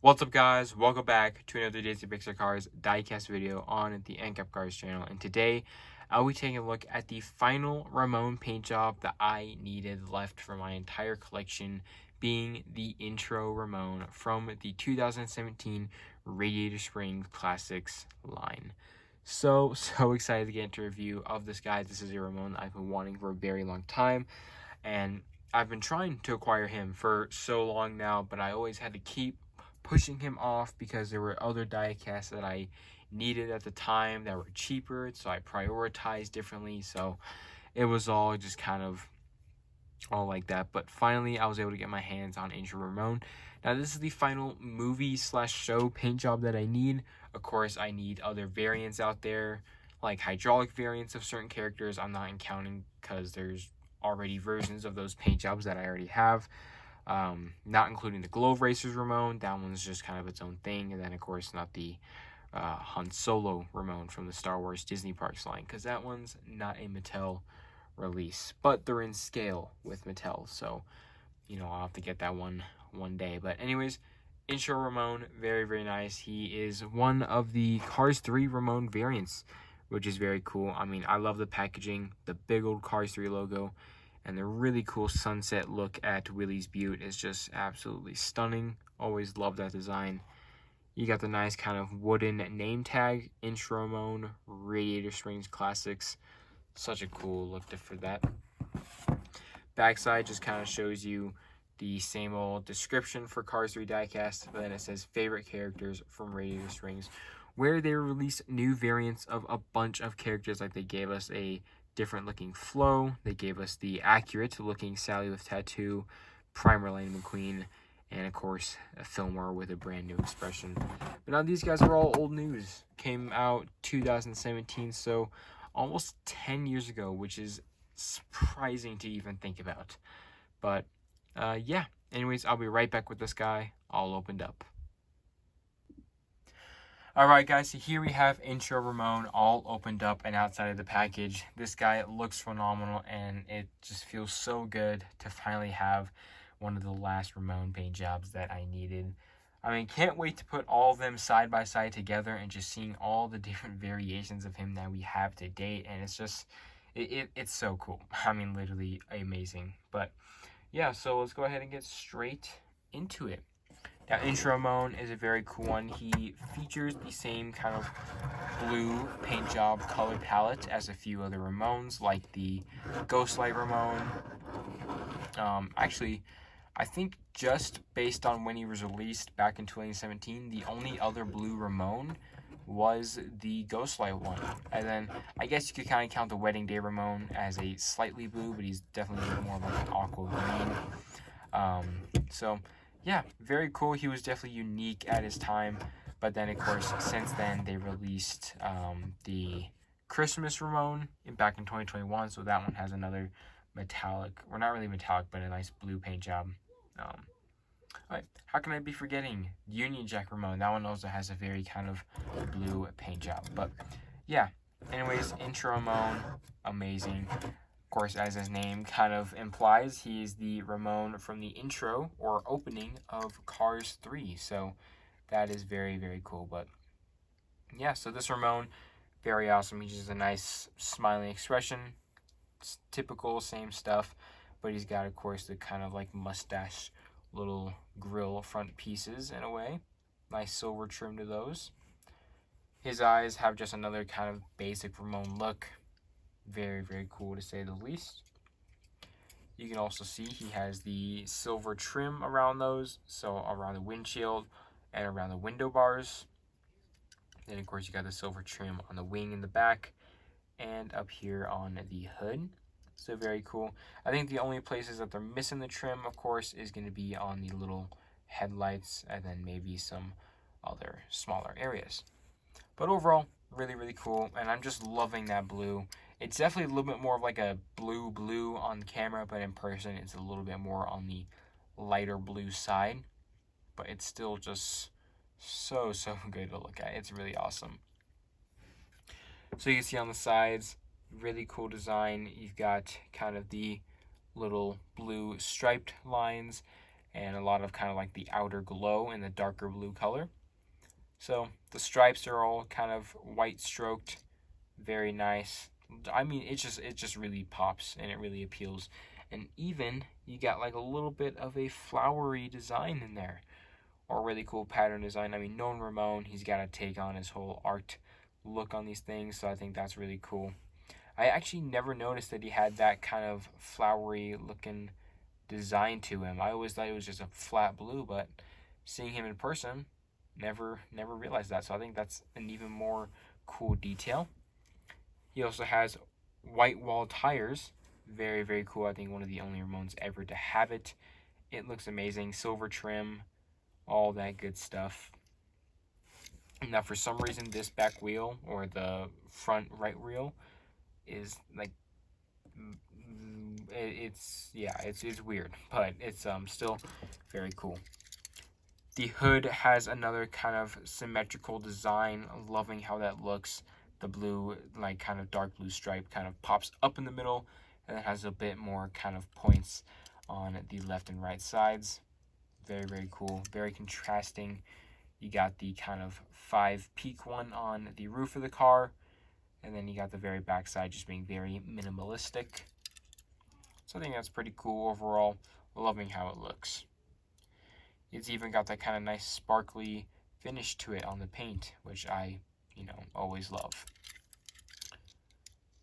What's up, guys? Welcome back to another Disney Pixar Cars diecast video on the NCAP Cars channel. And today, I'll be taking a look at the final Ramone paint job that I needed left for my entire collection, being the Intro Ramone from the 2017 Radiator Springs Classics line. So excited to get into a review of this guy. This is a Ramone I've been wanting for a very long time, and I've been trying to acquire him for so long now, but I always had to keep pushing him off because there were other diecasts that I needed at the time that were cheaper, so I prioritized differently. So it was all just kind of all like that. But finally, I was able to get my hands on Intro Ramone. Now, this is the final movie/show paint job that I need. Of course, I need other variants out there, like hydraulic variants of certain characters. I'm not counting because there's already versions of those paint jobs that I already have. Not including the Glove Racers Ramone. That one's just kind of its own thing. And then, of course, not the Han Solo Ramone from the Star Wars Disney Parks line, because that one's not a Mattel release. But they're in scale with Mattel, so, I'll have to get that one day. But anyways, Intro Ramone, very, very nice. He is one of the Cars 3 Ramone variants, which is very cool. I mean, I love the packaging, the big old Cars 3 logo. And the really cool sunset look at Willie's Butte is just absolutely stunning. Always love that design. You got the nice kind of wooden name tag, Intro Ramone, Radiator Springs Classics. Such a cool look for that. Backside just kind of shows you the same old description for Cars 3 diecast, but then it says favorite characters from Radiator Springs, where they release new variants of a bunch of characters. Like they gave us a different looking Flo, they gave us the accurate looking Sally with tattoo, Primer Lightning McQueen, and of course a Fillmore with a brand new expression. But now these guys are all old news. Came out 2017, so almost 10 years ago, which is surprising to even think about. But yeah, anyways, I'll be right back with this guy all opened up. Alright guys, so here we have Intro Ramone all opened up and outside of the package. This guy looks phenomenal, and it just feels so good to finally have one of the last Ramone paint jobs that I needed. I mean, can't wait to put all of them side by side together and just seeing all the different variations of him that we have to date, and it's just, it's so cool. I mean, literally amazing. But yeah, so let's go ahead and get straight into it. Now, Intro Ramone is a very cool one. He features the same kind of blue paint job color palette as a few other Ramones, like the Ghostlight Ramone. Actually, I think just based on when he was released back in 2017, the only other blue Ramone was the Ghostlight one. And then I guess you could kind of count the Wedding Day Ramone as a slightly blue, but he's definitely more like an aqua green. So yeah, very cool. He was definitely unique at his time. But then, of course, since then, they released the Christmas Ramone back in 2021. So that one has another metallic, or not really metallic, but a nice blue paint job. All right, how can I be forgetting Union Jack Ramone? That one also has a very kind of blue paint job. But yeah, anyways, Intro Ramone, amazing. Of course, as his name kind of implies, he is the Ramone from the intro or opening of Cars 3. So that is very, very cool. But yeah, so this Ramone, very awesome. He's just a nice smiling expression. It's typical, same stuff. But he's got, of course, the kind of like mustache little grill front pieces in a way. Nice silver trim to those. His eyes have just another kind of basic Ramone look. Very, very cool to say the least. You can also see he has the silver trim around those, so around the windshield and around the window bars. Then, of course, you got the silver trim on the wing in the back and up here on the hood. So very cool. I think the only places that they're missing the trim, of course, is going to be on the little headlights and then maybe some other smaller areas. But overall, really, really cool, and I'm just loving that blue. It's definitely a little bit more of like a blue on camera, but in person it's a little bit more on the lighter blue side. But it's still just so good to look at. It's really awesome. So you can see on the sides, really cool design. You've got kind of the little blue striped lines. and a lot of kind of like the outer glow in the darker blue color. So the stripes are all kind of white stroked, very nice. I mean, it just really pops and it really appeals. And even you got like a little bit of a flowery design in there, or really cool pattern design. I mean, knowing Ramone, he's got to take on his whole art look on these things, so I think that's really cool. I actually never noticed that he had that kind of flowery looking design to him. I always thought it was just a flat blue, but seeing him in person, never realized that. So I think that's an even more cool detail. He also has white wall tires. Very, very cool. I think one of the only Ramones ever to have it. It looks amazing. Silver trim, all that good stuff. Now, for some reason, this back wheel, or the front right wheel, is like, it's weird, but it's still very cool. The hood has another kind of symmetrical design. Loving how that looks. The blue, like kind of dark blue stripe, kind of pops up in the middle, and it has a bit more kind of points on the left and right sides. Very, very cool. Very contrasting. You got the kind of 5 peak one on the roof of the car, and then you got the very back side just being very minimalistic. So I think that's pretty cool overall. Loving how it looks. It's even got that kind of nice sparkly finish to it on the paint, which I, always love.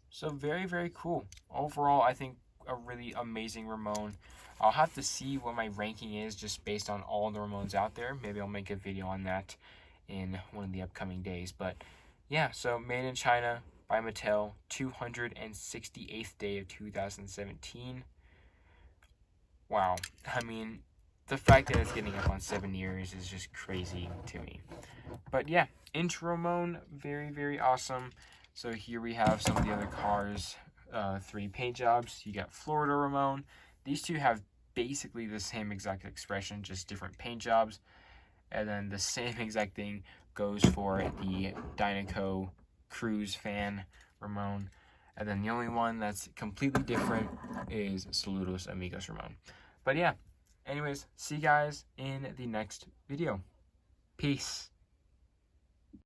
So very, very cool. Overall, I think a really amazing Ramone. I'll have to see what my ranking is just based on all the Ramones out there. Maybe I'll make a video on that in one of the upcoming days. But yeah, so made in China by Mattel, 268th day of 2017. Wow. I mean, the fact that it's getting up on 7 years is just crazy to me. But yeah, Intro Ramone, very, very awesome. So here we have some of the other cars, 3 paint jobs. You got Florida Ramone. These two have basically the same exact expression, just different paint jobs. And then the same exact thing goes for the Dynaco Cruise Fan Ramone. And then the only one that's completely different is Saludos Amigos Ramone. But yeah, anyways, see you guys in the next video. Peace.